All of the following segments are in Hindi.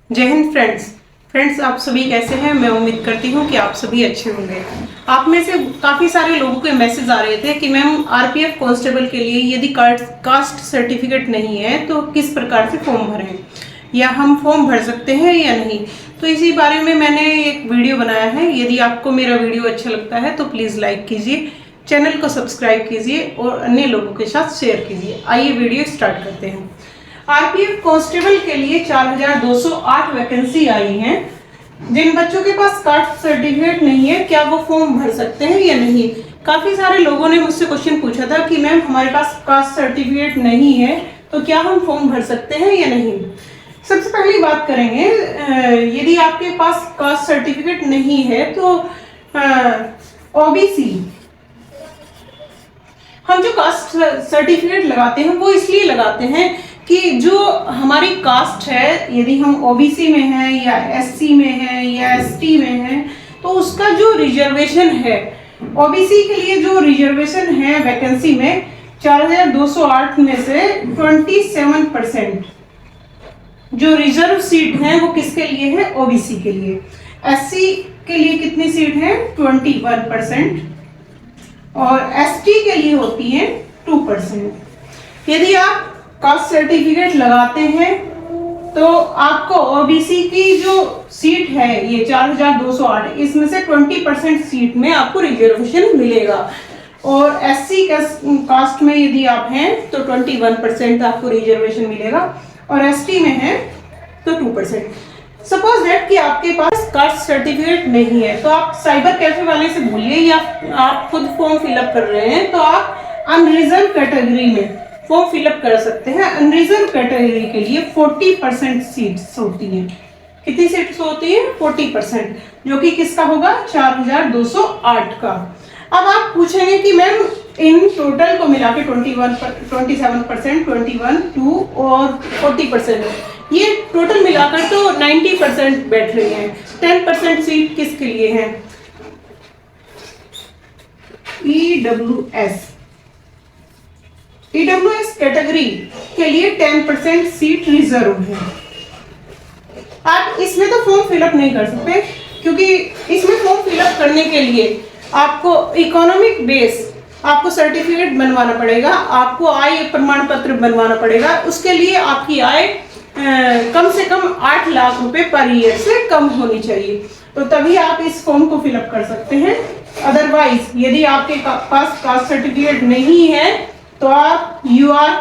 जय हिंद फ्रेंड्स आप सभी कैसे हैं। मैं उम्मीद करती हूँ कि आप सभी अच्छे होंगे। आप में से काफ़ी सारे लोगों के मैसेज आ रहे थे कि मैम आरपीएफ कांस्टेबल के लिए यदि कास्ट सर्टिफिकेट नहीं है तो किस प्रकार से फॉर्म भरें या हम फॉर्म भर सकते हैं या नहीं। तो इसी बारे में मैंने एक वीडियो बनाया है। यदि आपको मेरा वीडियो अच्छा लगता है तो प्लीज़ लाइक कीजिए, चैनल को सब्सक्राइब कीजिए और अन्य लोगों के साथ शेयर कीजिए। आइए वीडियो स्टार्ट करते हैं। आरपीएफ कांस्टेबल के लिए 4208 वैकेंसी आई हैं। जिन बच्चों के पास कास्ट सर्टिफिकेट नहीं है क्या वो फॉर्म भर सकते हैं या नहीं। काफी सारे लोगों ने मुझसे क्वेश्चन पूछा था कि मैम हमारे पास कास्ट सर्टिफिकेट नहीं है तो क्या हम फॉर्म भर सकते हैं या नहीं। सबसे पहली बात करेंगे, यदि आपके पास कास्ट सर्टिफिकेट नहीं है तो ओबीसी, हम जो कास्ट सर्टिफिकेट लगाते हैं वो इसलिए लगाते हैं कि जो हमारी कास्ट है, यदि हम ओबीसी में हैं या एससी में हैं या एसटी में हैं तो उसका जो रिजर्वेशन है, ओबीसी के लिए जो रिजर्वेशन है वैकेंसी में 4208 में से 27% जो रिजर्व सीट है वो किसके लिए है, ओबीसी के लिए। एससी के लिए कितनी सीट है, 21% और एसटी के लिए होती है 2%। यदि आप कास्ट सर्टिफिकेट लगाते हैं तो आपको ओबीसी की जो सीट है ये 4208, इसमें से 20% सीट में आपको रिजर्वेशन मिलेगा और एससी कास्ट में यदि आप हैं तो 21% आपको रिजर्वेशन मिलेगा और एसटी में है तो 2%। सपोज दैट कि आपके पास कास्ट सर्टिफिकेट नहीं है तो आप साइबर कैफे वाले से बोलिए या आप खुद फॉर्म फिलअप कर रहे हैं तो आप अनरिजर्व कैटेगरी में फॉर्म फिलअप कर सकते हैं। अनरिजर्व कैटेगरी के लिए 40% सीट्स होती हैं। कितनी सीट्स होती है, 40%, जो कि किसका होगा, 4208 का। अब आप पूछेंगे कि मैम इन टोटल को मिला के 27%, 21, 2 और 40%, ये टोटल मिलाकर तो 90% बैठ रही हैं। 10% सीट किसके लिए है, ईडब्ल्यूएस कैटेगरी के लिए 10% सीट रिजर्व है। आप इसमें तो फॉर्म फिलअप नहीं कर सकते क्योंकि इसमें फॉर्म फिलअप करने के लिए आपको इकोनॉमिक बेस, आपको सर्टिफिकेट बनवाना पड़ेगा, आपको आय प्रमाण पत्र बनवाना पड़ेगा। उसके लिए आपकी आय कम से कम 8 लाख रुपए पर ईयर से कम होनी चाहिए, तो तभी आप इस फॉर्म को फिलअप कर सकते हैं। अदरवाइज यदि आपके पास कास्ट सर्टिफिकेट नहीं है तो आप यूआर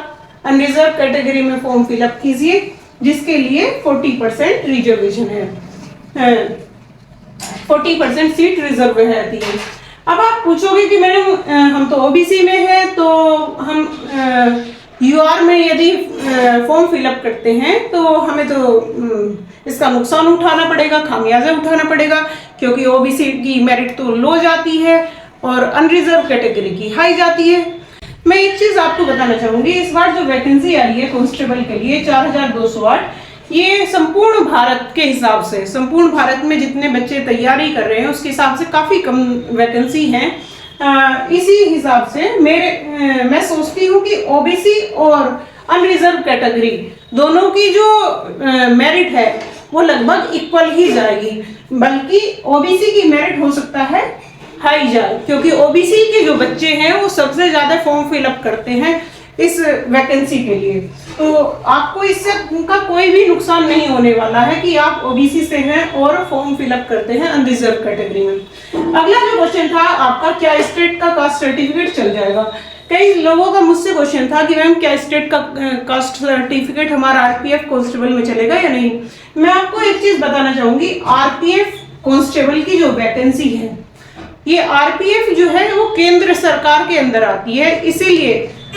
अनरिजर्व कैटेगरी में फॉर्म फिलअप कीजिए जिसके लिए 40% रिजर्वेशन है, 40% सीट रिजर्व रहती है। अब आप पूछोगे कि मैडम हम तो ओबीसी में है तो हम यूआर में यदि फॉर्म फिलअप करते हैं तो हमें तो इसका नुकसान उठाना पड़ेगा, खामियाजा उठाना पड़ेगा क्योंकि ओबीसी की मेरिट तो लो जाती है और अनरिजर्व कैटेगरी की हाई जाती है। मैं एक चीज आपको बताना चाहूंगी, इस बार जो वैकेंसी आई है कांस्टेबल के लिए 4208, ये संपूर्ण भारत के हिसाब से, संपूर्ण भारत में जितने बच्चे तैयारी कर रहे हैं उसके हिसाब से काफी कम वैकेंसी हैं। इसी हिसाब से मैं सोचती हूँ कि ओबीसी और अनरिजर्व कैटेगरी दोनों की जो मेरिट है वो लगभग इक्वल ही जाएगी, बल्कि ओबीसी की मेरिट हो सकता है हाई जाए क्योंकि ओबीसी के जो बच्चे हैं वो सबसे ज्यादा फॉर्म फिलअप करते हैं इस वैकेंसी के लिए। तो आपको इससे उनका कोई भी नुकसान नहीं होने वाला है कि आप ओबीसी से हैं और फॉर्म फिलअप करते हैं अनरिजर्व कैटेगरी में। अगला जो क्वेश्चन था आपका, क्या स्टेट का कास्ट सर्टिफिकेट चल जाएगा। कई लोगों का मुझसे क्वेश्चन था कि मैम क्या स्टेट का कास्ट सर्टिफिकेट हमारा आरपीएफ कांस्टेबल में चलेगा या नहीं। मैं आपको एक चीज बताना चाहूंगी, आरपीएफ कांस्टेबल की जो वैकेंसी है ये आरपीएफ जो है वो केंद्र सरकार के अंदर आती है, इसीलिए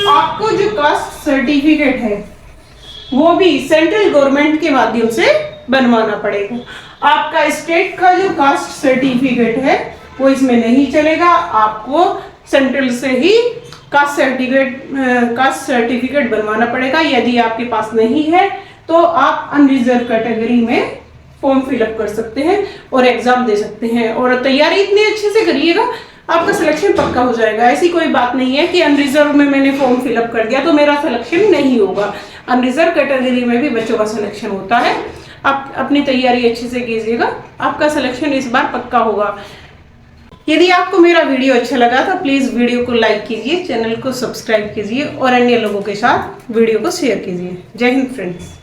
आपको जो कास्ट सर्टिफिकेट है वो भी सेंट्रल गवर्नमेंट के माध्यम से बनवाना पड़ेगा। आपका स्टेट का जो कास्ट सर्टिफिकेट है वो इसमें नहीं चलेगा, आपको सेंट्रल से ही कास्ट सर्टिफिकेट बनवाना पड़ेगा। यदि आपके पास नहीं है तो आप अनरिजर्व कैटेगरी में फॉर्म फिलअप कर सकते हैं और एग्जाम दे सकते हैं और तैयारी इतनी अच्छे से करिएगा आपका सिलेक्शन पक्का हो जाएगा। ऐसी कोई बात नहीं है कि अनरिजर्व में मैंने फॉर्म फिलअप कर दिया तो मेरा सिलेक्शन नहीं होगा। अनरिजर्व कैटेगरी में भी बच्चों का सिलेक्शन होता है। आप अपनी तैयारी अच्छे से कीजिएगा, आपका सिलेक्शन इस बार पक्का होगा। यदि आपको मेरा वीडियो अच्छा लगा तो प्लीज़ वीडियो को लाइक कीजिए, चैनल को सब्सक्राइब कीजिए और अन्य लोगों के साथ वीडियो को शेयर कीजिए। जय हिंद फ्रेंड्स।